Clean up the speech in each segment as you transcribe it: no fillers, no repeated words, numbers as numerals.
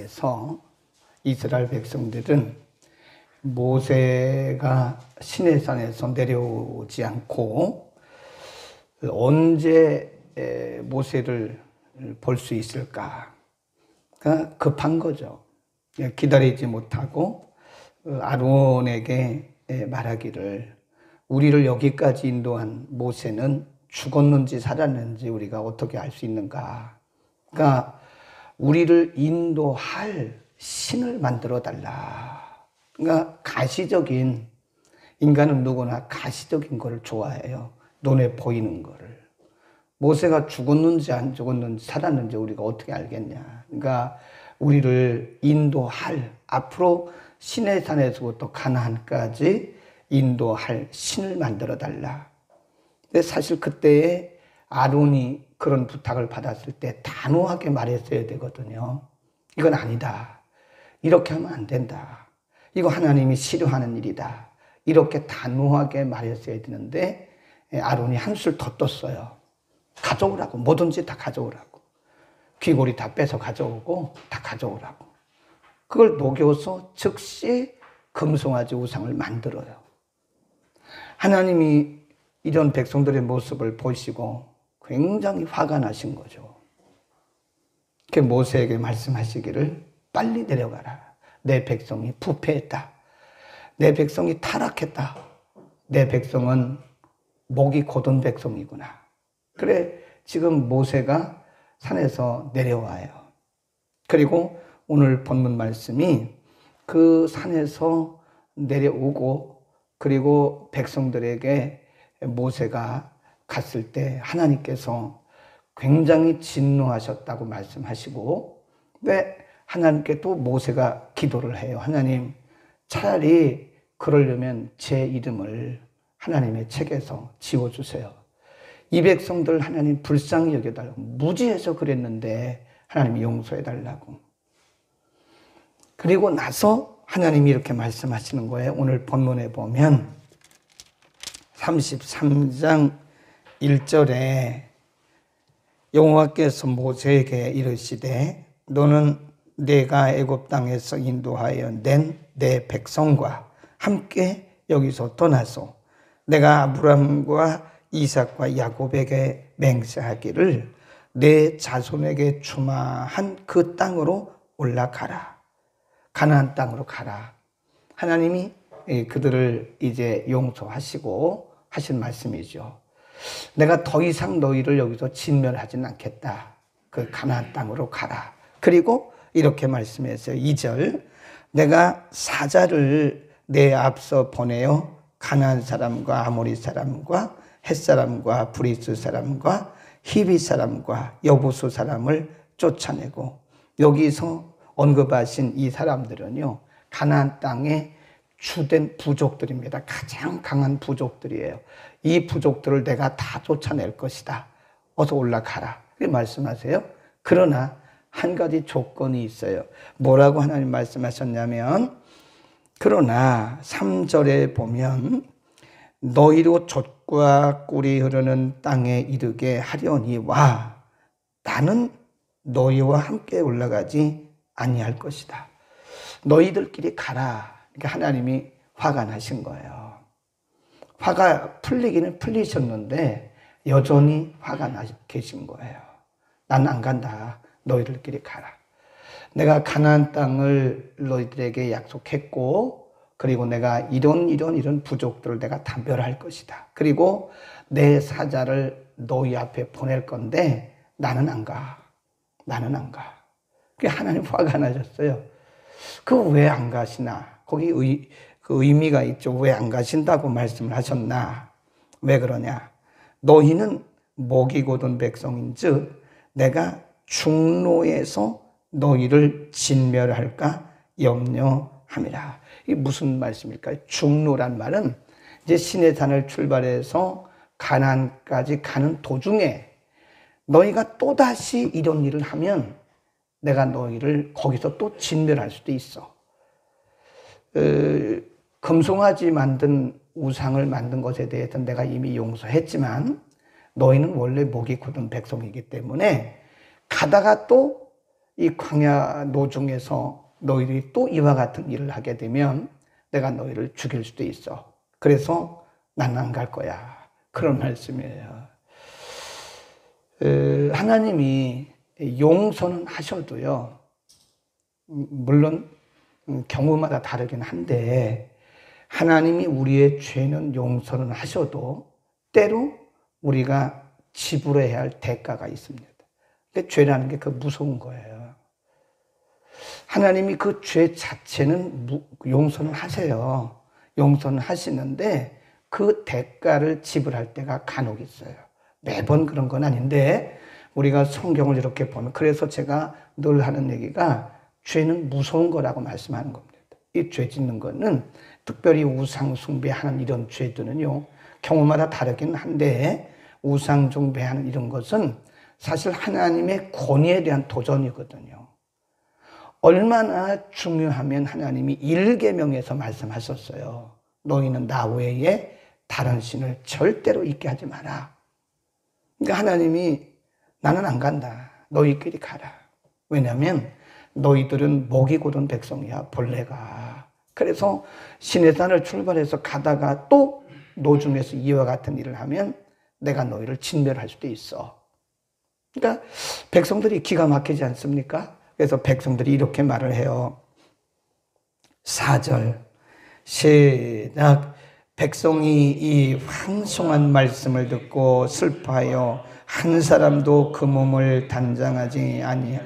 시내산에서 이스라엘 백성들은 모세가 시내산에서 내려오지 않고 언제 모세를 볼 수 있을까? 그러니까 급한 거죠. 기다리지 못하고 아론에게 말하기를 우리를 여기까지 인도한 모세는 죽었는지 살았는지 우리가 어떻게 알 수 있는가? 그러니까 우리를 인도할 신을 만들어 달라. 그러니까 가시적인, 인간은 누구나 가시적인 거를 좋아해요. 눈에 보이는 거를. 모세가 죽었는지 안 죽었는지 살았는지 우리가 어떻게 알겠냐. 그러니까 우리를 인도할, 앞으로 시내산에서부터 가나안까지 인도할 신을 만들어 달라. 근데 사실 그때에 아론이 그런 부탁을 받았을 때 단호하게 말했어야 되거든요. 이건 아니다. 이렇게 하면 안 된다. 이거 하나님이 싫어하는 일이다. 이렇게 단호하게 말했어야 되는데 아론이 한술 더 떴어요. 가져오라고. 뭐든지 다 가져오라고. 귀고리 다 빼서 가져오고 다 가져오라고. 그걸 녹여서 즉시 금송아지 우상을 만들어요. 하나님이 이런 백성들의 모습을 보시고 굉장히 화가 나신 거죠. 그 모세에게 말씀하시기를 빨리 내려가라. 내 백성이 부패했다. 내 백성이 타락했다. 내 백성은 목이 곧은 백성이구나. 그래, 지금 모세가 산에서 내려와요. 그리고 오늘 본문 말씀이 그 산에서 내려오고 그리고 백성들에게 모세가 갔을 때 하나님께서 굉장히 진노하셨다고 말씀하시고, 근데 하나님께 또 모세가 기도를 해요. 하나님, 차라리 그러려면 제 이름을 하나님의 책에서 지워주세요. 이 백성들 하나님 불쌍히 여겨달라고, 무지해서 그랬는데 하나님이 용서해달라고. 그리고 나서 하나님이 이렇게 말씀하시는 거예요. 오늘 본문에 보면 33장 1절에 여호와께서 모세에게 이르시되 너는 내가 애굽 땅에서 인도하여 낸 내 백성과 함께 여기서 떠나서 내가 아브라함과 이삭과 야곱에게 맹세하기를 내 자손에게 주마한 그 땅으로 올라가라. 가나안 땅으로 가라. 하나님이 그들을 이제 용서하시고 하신 말씀이죠. 내가 더 이상 너희를 여기서 진멸하지는 않겠다. 그 가나안 땅으로 가라. 그리고 이렇게 말씀했어요. 2절 내가 사자를 내 앞서 보내어 가나안 사람과 아모리 사람과 헷 사람과 브리스 사람과 히비 사람과 여부수 사람을 쫓아내고, 여기서 언급하신 이 사람들은요 가나안 땅의 주된 부족들입니다. 가장 강한 부족들이에요. 이 부족들을 내가 다 쫓아낼 것이다. 어서 올라가라. 그렇게 말씀하세요. 그러나 한 가지 조건이 있어요. 뭐라고 하나님 말씀하셨냐면, 그러나 3절에 보면 너희로 젖과 꿀이 흐르는 땅에 이르게 하려니와 나는 너희와 함께 올라가지 아니할 것이다. 너희들끼리 가라. 그러니까 하나님이 화가 나신 거예요. 화가 풀리기는 풀리셨는데 여전히 화가 나 계신 거예요. 난 안 간다. 너희들끼리 가라. 내가 가나안 땅을 너희들에게 약속했고, 그리고 내가 이런 부족들을 내가 다 멸할 것이다. 그리고 내 사자를 너희 앞에 보낼 건데 나는 안 가. 나는 안 가. 하나님 화가 나셨어요. 그 왜 안 가시나? 거기 그 의미가 있죠. 왜 안 가신다고 말씀을 하셨나? 왜 그러냐? 너희는 목이 곧은 백성인즉 내가 중로에서 너희를 진멸할까 염려함이라. 이게 무슨 말씀일까요? 중로란 말은 이제 시내산을 출발해서 가나안까지 가는 도중에 너희가 또다시 이런 일을 하면 내가 너희를 거기서 또 진멸할 수도 있어. 금송아지 만든 우상을 만든 것에 대해서는 내가 이미 용서했지만 너희는 원래 목이 굳은 백성이기 때문에 가다가 또 이 광야 노중에서 너희들이 또 이와 같은 일을 하게 되면 내가 너희를 죽일 수도 있어. 그래서 나는 안 갈 거야. 그런 말씀이에요. 하나님이 용서는 하셔도요, 물론 경우마다 다르긴 한데 하나님이 우리의 죄는 용서는 하셔도 때로 우리가 지불해야 할 대가가 있습니다. 죄라는 게 그 무서운 거예요. 하나님이 그 죄 자체는 용서는 하세요. 용서는 하시는데 그 대가를 지불할 때가 간혹 있어요. 매번 그런 건 아닌데 우리가 성경을 이렇게 보면, 그래서 제가 늘 하는 얘기가 죄는 무서운 거라고 말씀하는 겁니다. 이 죄 짓는 거는 특별히 우상 숭배하는 이런 죄들은요, 경우마다 다르긴 한데 우상 숭배하는 이런 것은 사실 하나님의 권위에 대한 도전이거든요. 얼마나 중요하면 하나님이 1계명에서 말씀하셨어요. 너희는 나 외에 다른 신을 절대로 있게 하지 마라. 그러니까 하나님이 나는 안 간다. 너희끼리 가라. 왜냐하면 너희들은 목이 곧은 백성이야, 본래가. 그래서 시내산을 출발해서 가다가 또 노중에서 이와 같은 일을 하면 내가 너희를 진멸할 수도 있어. 그러니까 백성들이 기가 막히지 않습니까? 그래서 백성들이 이렇게 말을 해요. 4절 시작. 백성이 이 황송한 말씀을 듣고 슬퍼하여 한 사람도 그 몸을 단장하지 아니하니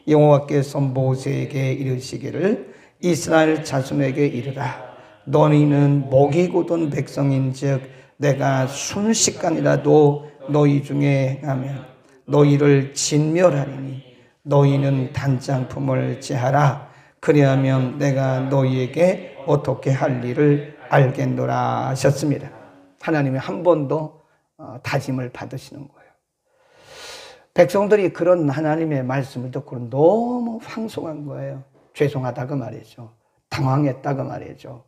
여호와께서 모세에게 이르시기를 이스라엘 자손에게 이르라. 너희는 목이 곧은 백성인즉 내가 순식간이라도 너희 중에 행하면 너희를 진멸하리니 너희는 단장품을 제하라. 그리하면 내가 너희에게 어떻게 할 일을 알겠노라 하셨습니다. 하나님이 한 번 더 다짐을 받으시는 거예요. 백성들이 그런 하나님의 말씀을 듣고 너무 황송한 거예요. 죄송하다고 말이죠. 당황했다고 말이죠.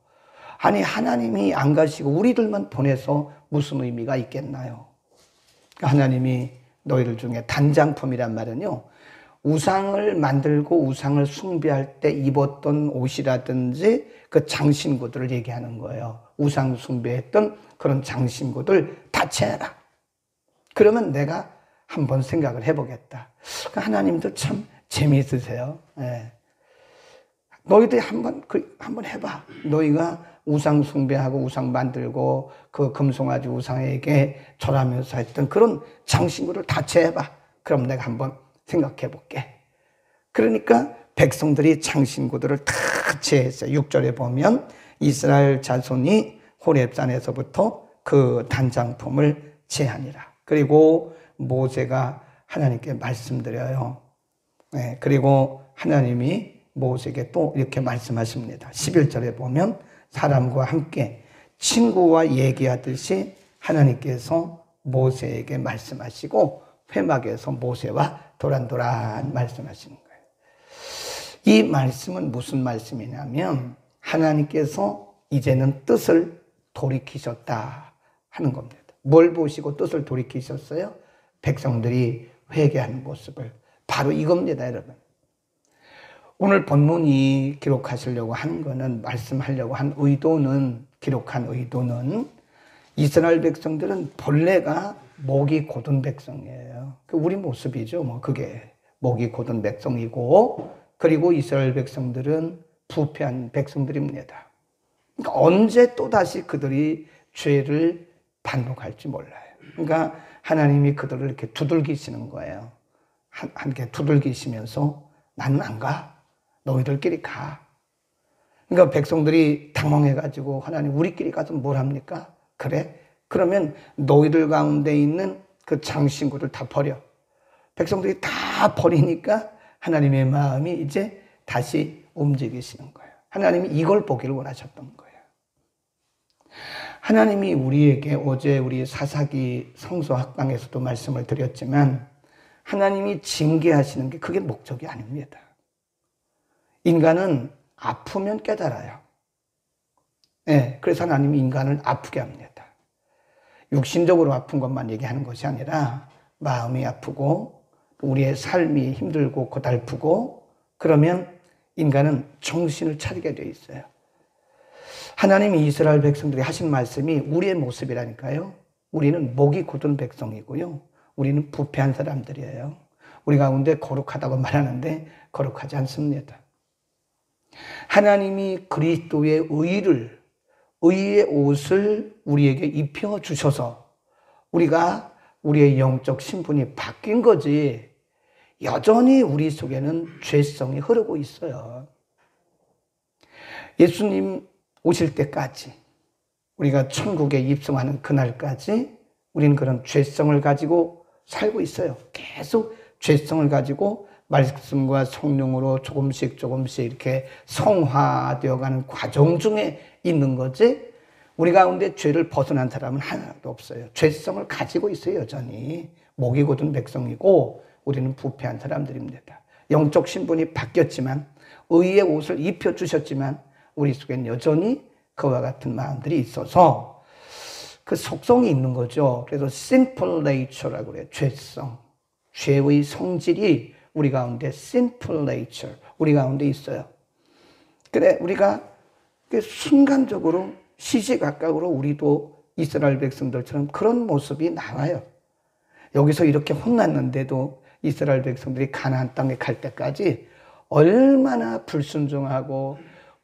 아니, 하나님이 안 가시고 우리들만 보내서 무슨 의미가 있겠나요? 하나님이 너희들 중에 단장품이란 말은요, 우상을 만들고 우상을 숭배할 때 입었던 옷이라든지 그 장신구들을 얘기하는 거예요. 우상 숭배했던 그런 장신구들 다 채라. 그러면 내가 한번 생각을 해보겠다. 하나님도 참 재미있으세요. 예. 너희들이 한번 해봐. 너희가 우상 숭배하고 우상 만들고 그 금송아지 우상에게 절하면서 했던 그런 장신구를 다 채해봐. 그럼 내가 한번 생각해 볼게. 그러니까 백성들이 장신구들을 다 채했어요. 6절에 보면 이스라엘 자손이 호렙산에서부터 그 단장품을 채하니라. 그리고 모세가 하나님께 말씀드려요. 네, 그리고 하나님이 모세에게 또 이렇게 말씀하십니다. 11절에 보면 사람과 함께 친구와 얘기하듯이 하나님께서 모세에게 말씀하시고 회막에서 모세와 도란도란 말씀하시는 거예요. 이 말씀은 무슨 말씀이냐면 하나님께서 이제는 뜻을 돌이키셨다 하는 겁니다. 뭘 보시고 뜻을 돌이키셨어요? 백성들이 회개하는 모습을. 바로 이겁니다, 여러분. 오늘 본문이 기록하시려고 한 거는, 말씀하려고 한 의도는, 기록한 의도는 이스라엘 백성들은 본래가 목이 곧은 백성이에요. 우리 모습이죠. 뭐 그게 목이 곧은 백성이고, 그리고 이스라엘 백성들은 부패한 백성들입니다. 그러니까 언제 또다시 그들이 죄를 반복할지 몰라요. 그러니까 하나님이 그들을 이렇게 두들기시는 거예요. 함께 두들기시면서 나는 안 가. 너희들끼리 가. 그러니까 백성들이 당황해가지고 하나님 우리끼리 가서 뭘 합니까? 그래? 그러면 너희들 가운데 있는 그 장신구를 다 버려. 백성들이 다 버리니까 하나님의 마음이 이제 다시 움직이시는 거예요. 하나님이 이걸 보기를 원하셨던 거예요. 하나님이 우리에게 어제 우리 사사기 성서학당에서도 말씀을 드렸지만 하나님이 징계하시는 게 그게 목적이 아닙니다. 인간은 아프면 깨달아요. 네, 그래서 하나님이 인간을 아프게 합니다. 육신적으로 아픈 것만 얘기하는 것이 아니라 마음이 아프고 우리의 삶이 힘들고 고달프고 그러면 인간은 정신을 차리게 돼 있어요. 하나님이 이스라엘 백성들이 하신 말씀이 우리의 모습이라니까요. 우리는 목이 곧은 백성이고요. 우리는 부패한 사람들이에요. 우리 가운데 거룩하다고 말하는데 거룩하지 않습니다. 하나님이 그리스도의 의의 옷을 우리에게 입혀 주셔서 우리가 우리의 영적 신분이 바뀐 거지, 여전히 우리 속에는 죄성이 흐르고 있어요. 예수님 오실 때까지, 우리가 천국에 입성하는 그날까지 우리는 그런 죄성을 가지고 살고 있어요. 계속 죄성을 가지고 말씀과 성령으로 조금씩 이렇게 성화되어가는 과정 중에 있는 거지, 우리 가운데 죄를 벗어난 사람은 하나도 없어요. 죄성을 가지고 있어요. 여전히 목이 곧은 백성이고 우리는 부패한 사람들입니다. 영적 신분이 바뀌었지만, 의의 옷을 입혀주셨지만 우리 속엔 여전히 그와 같은 마음들이 있어서 그 속성이 있는 거죠. 그래서 sinful nature라고 그래요. 죄성, 죄의 성질이 우리 가운데 sinful nature, 우리 가운데 있어요. 그래, 우리가 순간적으로 시시각각으로 우리도 이스라엘 백성들처럼 그런 모습이 나와요. 여기서 이렇게 혼났는데도 이스라엘 백성들이 가나안 땅에 갈 때까지 얼마나 불순종하고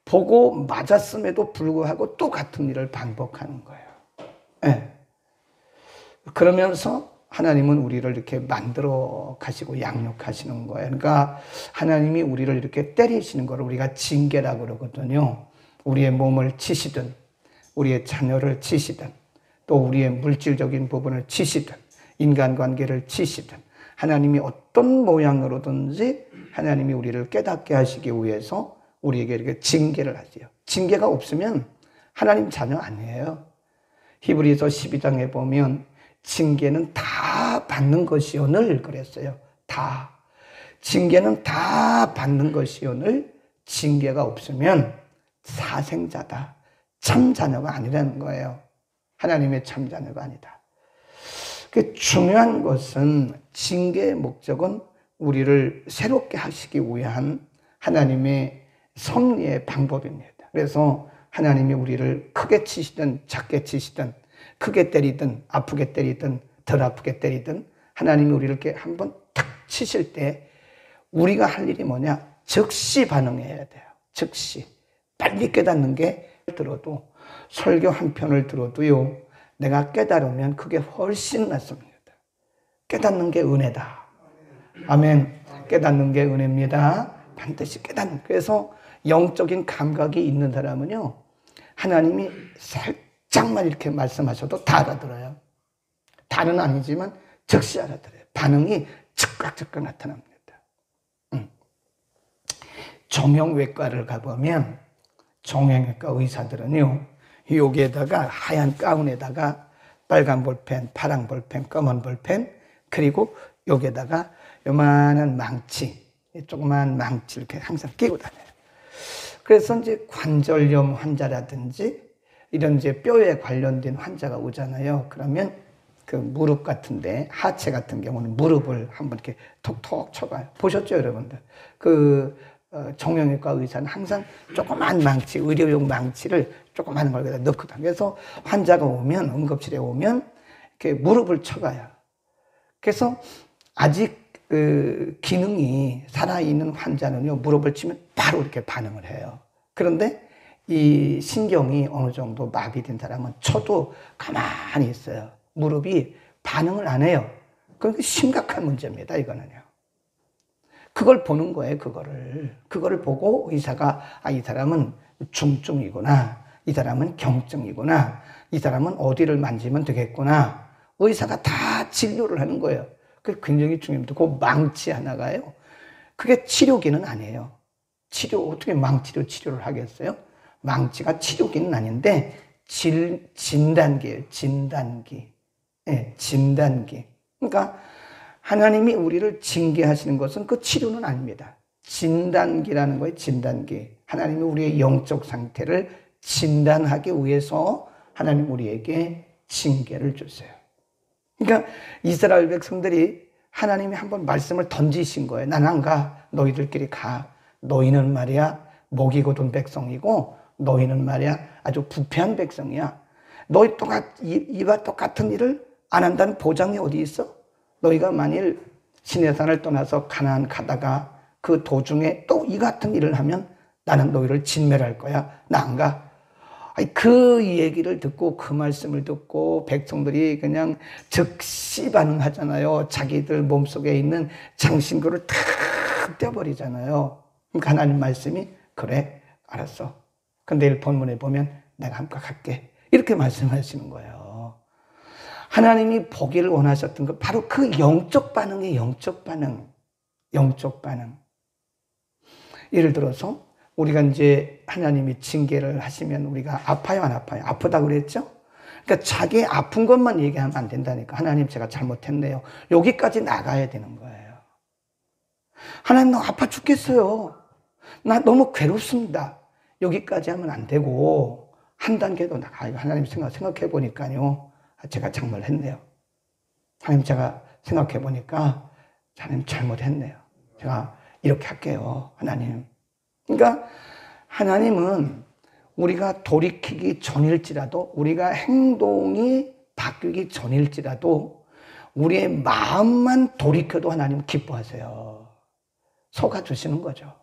보고 맞았음에도 불구하고 또 같은 일을 반복하는 거예요. 네. 그러면서 하나님은 우리를 이렇게 만들어 가시고 양육하시는 거예요. 그러니까 하나님이 우리를 이렇게 때리시는 걸 우리가 징계라고 그러거든요. 우리의 몸을 치시든, 우리의 자녀를 치시든, 또 우리의 물질적인 부분을 치시든, 인간관계를 치시든, 하나님이 어떤 모양으로든지 하나님이 우리를 깨닫게 하시기 위해서 우리에게 이렇게 징계를 하세요. 징계가 없으면 하나님 자녀 아니에요. 히브리서 12장에 보면 징계는 다 받는 것이오늘 그랬어요. 다. 징계는 다 받는 것이오늘, 징계가 없으면 사생자다. 참 자녀가 아니라는 거예요. 하나님의 참 자녀가 아니다. 중요한 것은, 징계의 목적은 우리를 새롭게 하시기 위한 하나님의 섭리의 방법입니다. 그래서 하나님이 우리를 크게 치시든 작게 치시든, 크게 때리든 아프게 때리든 덜 아프게 때리든, 하나님이 우리를 이렇게 한번 탁 치실 때 우리가 할 일이 뭐냐? 즉시 반응해야 돼요. 즉시. 빨리 깨닫는 게, 들어도 설교 한 편을 들어도요, 내가 깨달으면 그게 훨씬 낫습니다. 깨닫는 게 은혜다. 아멘. 깨닫는 게 은혜입니다. 반드시 깨닫는. 그래서 영적인 감각이 있는 사람은요, 하나님이 살짝만 이렇게 말씀하셔도 다 알아들어요. 다는 아니지만 즉시 알아들어요. 반응이 즉각 나타납니다. 정형외과를 가보면 정형외과 의사들은요, 여기에다가 하얀 가운에다가 빨간 볼펜, 파란 볼펜, 검은 볼펜, 그리고 여기에다가 요만한 망치, 조그만 망치 이렇게 항상 끼고 다녀요. 그래서 이제 관절염 환자라든지 이런 이제 뼈에 관련된 환자가 오잖아요. 그러면 그 무릎 같은데, 하체 같은 경우는 무릎을 한번 이렇게 톡톡 쳐봐요. 보셨죠, 여러분들? 정형외과 의사는 항상 조그만 망치, 의료용 망치를 조그만 걸 거기다 넣거든. 그래서 환자가 오면, 응급실에 오면 이렇게 무릎을 쳐봐요. 그래서 아직 그 기능이 살아있는 환자는요, 무릎을 치면 바로 이렇게 반응을 해요. 그런데 이 신경이 어느 정도 마비된 사람은 쳐도 가만히 있어요. 무릎이 반응을 안 해요. 그러니까 심각한 문제입니다, 이거는요. 그걸 보는 거예요, 그거를 보고 의사가, 이 사람은 중증이구나, 이 사람은 경증이구나, 이 사람은 어디를 만지면 되겠구나. 의사가 다 진료를 하는 거예요. 그게 굉장히 중요합니다. 그 망치 하나가요, 그게 치료기는 아니에요. 어떻게 망치로 치료를 하겠어요? 망치가 치료기는 아닌데, 진단기예요, 진단기. 예, 진단기. 그러니까 하나님이 우리를 징계하시는 것은 그 치료는 아닙니다. 진단기라는 거예요, 진단기. 하나님이 우리의 영적 상태를 진단하기 위해서 하나님 우리에게 징계를 주세요. 그러니까 이스라엘 백성들이 하나님이 한번 말씀을 던지신 거예요. 난 안 가. 너희들끼리 가. 너희는 말이야 목이 곧은 백성이고 너희는 말이야 아주 부패한 백성이야. 너희 이와 똑같은 일을 안 한다는 보장이 어디 있어? 너희가 만일 시내산을 떠나서 가나안 가다가 그 도중에 또 이 같은 일을 하면 나는 너희를 진멸할 거야. 나 안 가. 그 얘기를 듣고 그 말씀을 듣고 백성들이 그냥 즉시 반응하잖아요. 자기들 몸속에 있는 장신구를 탁 떼어버리잖아요. 그러니까 하나님 말씀이 그래 알았어. 근데 내일 본문에 보면 내가 함께 갈게. 이렇게 말씀하시는 거예요. 하나님이 보기를 원하셨던 것 바로 그 영적 반응이에요. 영적 반응. 영적 반응. 예를 들어서 우리가 이제 하나님이 징계를 하시면 우리가 아파요, 안 아파요? 아프다 그랬죠? 그러니까 자기 아픈 것만 얘기하면 안 된다니까. 하나님 제가 잘못했네요. 여기까지 나가야 되는 거예요. 하나님 너 아파 죽겠어요. 나 너무 괴롭습니다. 여기까지 하면 안 되고 한 단계 더 나가요. 하나님 생각해 보니까요. 제가 잘못했네요. 하나님 제가 생각해 보니까 하나님 잘못했네요. 제가 이렇게 할게요. 하나님. 그러니까 하나님은 우리가 돌이키기 전일지라도 우리가 행동이 바뀌기 전일지라도 우리의 마음만 돌이켜도 하나님 기뻐하세요. 속아주시는 거죠.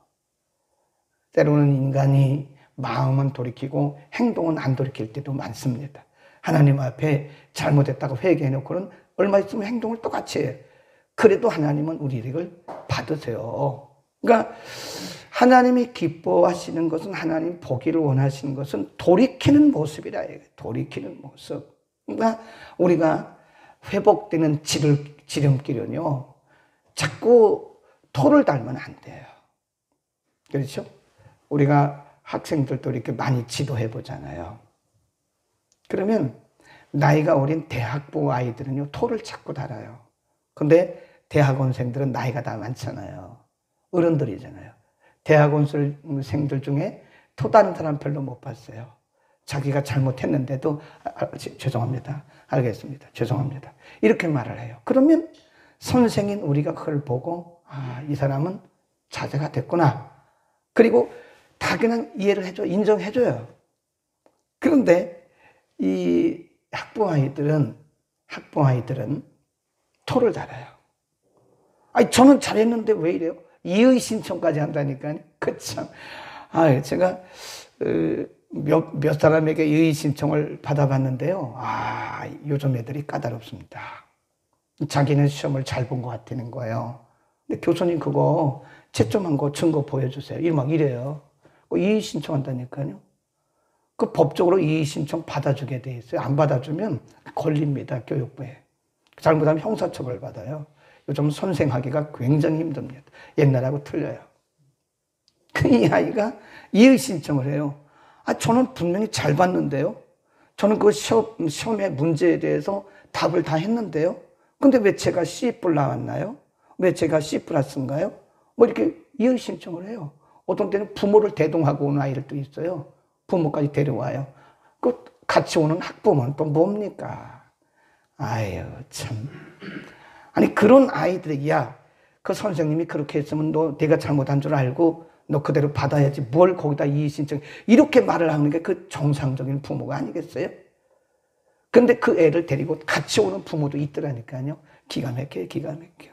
때로는 인간이 마음은 돌이키고 행동은 안 돌이킬 때도 많습니다. 하나님 앞에 잘못했다고 회개해놓고는 얼마 있으면 행동을 똑같이 해요. 그래도 하나님은 우리 일을 받으세요. 그러니까 하나님이 기뻐하시는 것은 하나님 보기를 원하시는 것은 돌이키는 모습이라 해요. 돌이키는 모습. 그러니까 우리가 회복되는 지름길은요. 자꾸 토를 달면 안 돼요. 그렇죠? 우리가 학생들도 이렇게 많이 지도해 보잖아요. 그러면 나이가 어린 대학부 아이들은요. 토를 자꾸 달아요. 근데 대학원생들은 나이가 다 많잖아요. 어른들이잖아요. 대학원생들 중에 토 다는 사람 별로 못 봤어요. 자기가 잘못했는데도 죄송합니다. 알겠습니다. 죄송합니다. 이렇게 말을 해요. 그러면 선생인 우리가 그걸 보고 이 사람은 자제가 됐구나. 그리고 다 그냥 이해를 해줘. 인정해줘요. 그런데 이 학부 아이들은 토를 달아요. 저는 잘했는데 왜 이래요? 이의 신청까지 한다니까요. 참. 제가 몇 사람에게 이의 신청을 받아봤는데요. 요즘 애들이 까다롭습니다. 자기는 시험을 잘 본 것 같다는 거예요. 근데 교수님 그거 채점한 거 증거 보여주세요. 막 이래요. 이의 신청한다니까요. 그 법적으로 이의 신청 받아주게 돼 있어요. 안 받아주면 걸립니다. 교육부에. 잘못하면 형사처벌 받아요. 요즘 선생하기가 굉장히 힘듭니다. 옛날하고 틀려요. 이 아이가 이의 신청을 해요. 저는 분명히 잘 봤는데요. 저는 그 시험의 문제에 대해서 답을 다 했는데요. 근데 왜 제가 C+ 나왔나요? 왜 제가 C 플러스인가요? 이렇게 이의 신청을 해요. 어떤 때는 부모를 대동하고 오는 아이들도 있어요. 부모까지 데려와요. 그 같이 오는 학부모는 또 뭡니까? 참. 그런 아이들이 그 선생님이 그렇게 했으면 내가 잘못한 줄 알고 너 그대로 받아야지 뭘 거기다 이의 신청 이렇게 말을 하는 게 그 정상적인 부모가 아니겠어요? 근데 그 애를 데리고 같이 오는 부모도 있더라니까요. 기가 막혀요. 기가 막혀.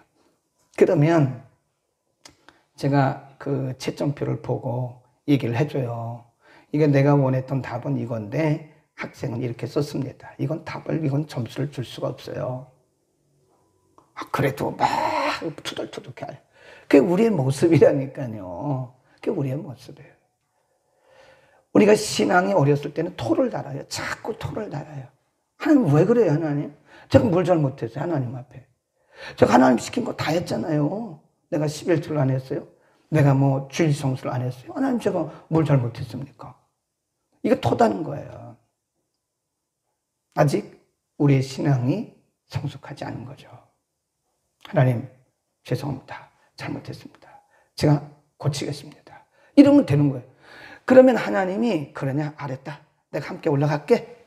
그러면 제가 그 채점표를 보고 얘기를 해줘요. 이게 내가 원했던 답은 이건데 학생은 이렇게 썼습니다. 이건 점수를 줄 수가 없어요. 그래도 막 투덜투덜해. 그게 우리의 모습이라니까요. 그게 우리의 모습이에요. 우리가 신앙이 어렸을 때는 토를 달아요. 자꾸 토를 달아요. 하나님 왜 그래요, 하나님? 제가 뭘 잘못했어요, 하나님 앞에? 제가 하나님 시킨 거 다 했잖아요. 내가 11조를 안 했어요? 내가 주일 성수를 안 했어요? 하나님 제가 뭘 잘못했습니까? 이거 토다는 거예요. 아직 우리의 신앙이 성숙하지 않은 거죠. 하나님 죄송합니다. 잘못했습니다. 제가 고치겠습니다. 이러면 되는 거예요. 그러면 하나님이 그러냐? 알았다. 내가 함께 올라갈게.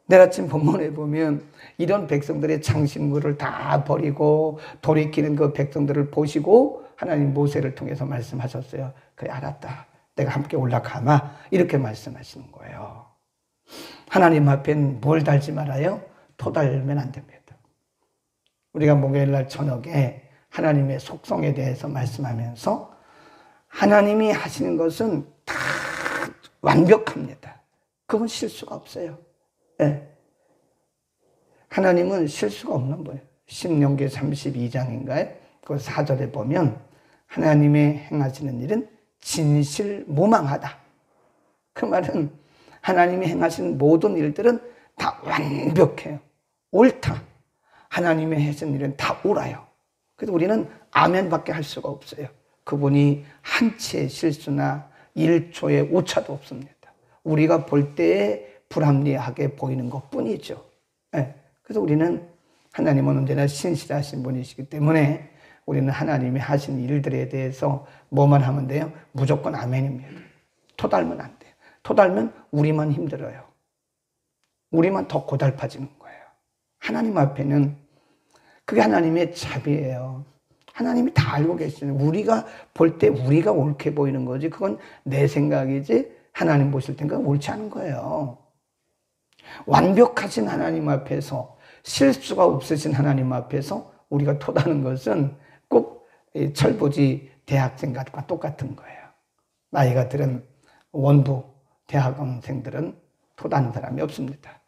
내일 아침 본문에 보면 이런 백성들의 장신구를 다 버리고 돌이키는 그 백성들을 보시고 하나님 모세를 통해서 말씀하셨어요. 그래, 알았다. 내가 함께 올라가마. 이렇게 말씀하시는 거예요. 하나님 앞엔 뭘 달지 말아요? 토 달면 안 됩니다. 우리가 목요일날 저녁에 하나님의 속성에 대해서 말씀하면서 하나님이 하시는 것은 다 완벽합니다. 그건 실수가 없어요. 네. 하나님은 실수가 없는 거예요. 신명기 32장인가요? 그 4절에 보면 하나님의 행하시는 일은 진실무망하다. 그 말은 하나님이 행하신 모든 일들은 다 완벽해요. 옳다. 하나님이 하신 일은 다 옳아요. 그래서 우리는 아멘밖에 할 수가 없어요. 그분이 한치의 실수나 1초의 오차도 없습니다. 우리가 볼 때에 불합리하게 보이는 것뿐이죠. 네. 그래서 우리는 하나님은 언제나 신실하신 분이시기 때문에 우리는 하나님이 하신 일들에 대해서 뭐만 하면 돼요? 무조건 아멘입니다. 토 달면 안 돼요. 토 달면 우리만 힘들어요. 우리만 더 고달파지는 거예요. 하나님 앞에는 그게 하나님의 자비예요. 하나님이 다 알고 계시는, 우리가 볼 때 우리가 옳게 보이는 거지 그건 내 생각이지 하나님 보실 땐 그건 옳지 않은 거예요. 완벽하신 하나님 앞에서, 실수가 없으신 하나님 앞에서 우리가 토다는 것은 꼭 철부지 대학생과 똑같은 거예요. 나이가 들은 원부 대학원생들은 토다는 사람이 없습니다.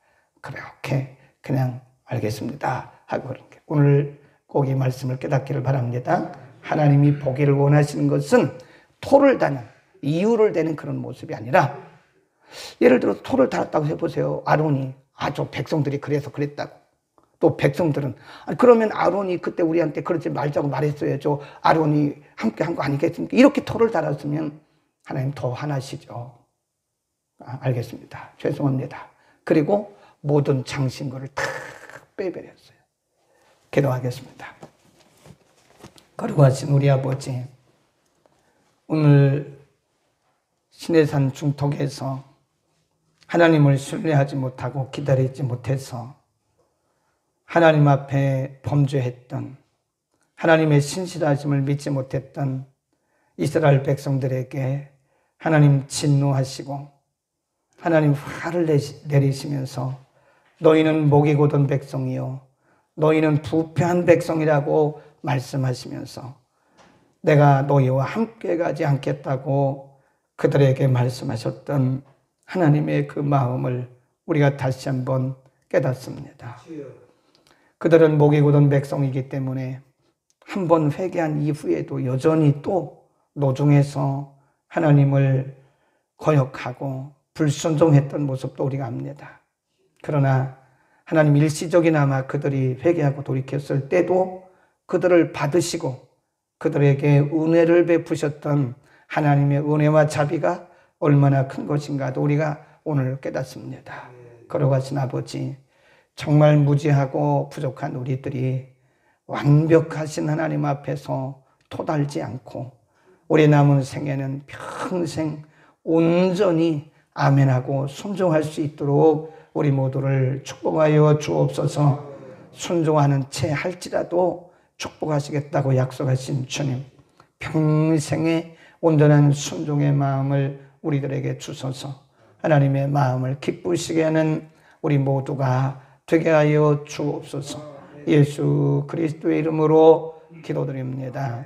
그렇게 그냥 알겠습니다 하고 그런 게, 오늘 꼭 이 말씀을 깨닫기를 바랍니다. 하나님이 보기를 원하시는 것은 토를 다는, 이유를 대는 그런 모습이 아니라, 예를 들어 토를 달았다고 해보세요. 아론이, 저 백성들이 그래서 그랬다고. 또 백성들은, 그러면 아론이 그때 우리한테 그러지 말자고 말했어야죠. 아론이 함께 한 거 아니겠습니까? 이렇게 토를 달았으면 하나님 더 화나시죠. 알겠습니다. 죄송합니다. 그리고 모든 장신구를 다 빼버렸어요. 기도하겠습니다. 거룩하신 우리 아버지, 오늘 시내산 중턱에서 하나님을 신뢰하지 못하고 기다리지 못해서 하나님 앞에 범죄했던, 하나님의 신실하심을 믿지 못했던 이스라엘 백성들에게 하나님 진노하시고 하나님 화를 내리시면서 너희는 목이 곧은 백성이요 너희는 부패한 백성이라고 말씀하시면서 내가 너희와 함께 가지 않겠다고 그들에게 말씀하셨던 하나님의 그 마음을 우리가 다시 한번 깨닫습니다. 그들은 목이 곧은 백성이기 때문에 한번 회개한 이후에도 여전히 또 노중에서 하나님을 거역하고 불순종했던 모습도 우리가 압니다. 그러나 하나님 일시적이나마 그들이 회개하고 돌이켰을 때도 그들을 받으시고 그들에게 은혜를 베푸셨던 하나님의 은혜와 자비가 얼마나 큰 것인가도 우리가 오늘 깨닫습니다. 거룩하신 아버지, 정말 무지하고 부족한 우리들이 완벽하신 하나님 앞에서 토달지 않고 우리 남은 생애는 평생 온전히 아멘하고 순종할 수 있도록 우리 모두를 축복하여 주옵소서. 순종하는 채 할지라도 축복하시겠다고 약속하신 주님, 평생의 온전한 순종의 마음을 우리들에게 주소서. 하나님의 마음을 기쁘시게 하는 우리 모두가 되게 하여 주옵소서. 예수 그리스도의 이름으로 기도드립니다.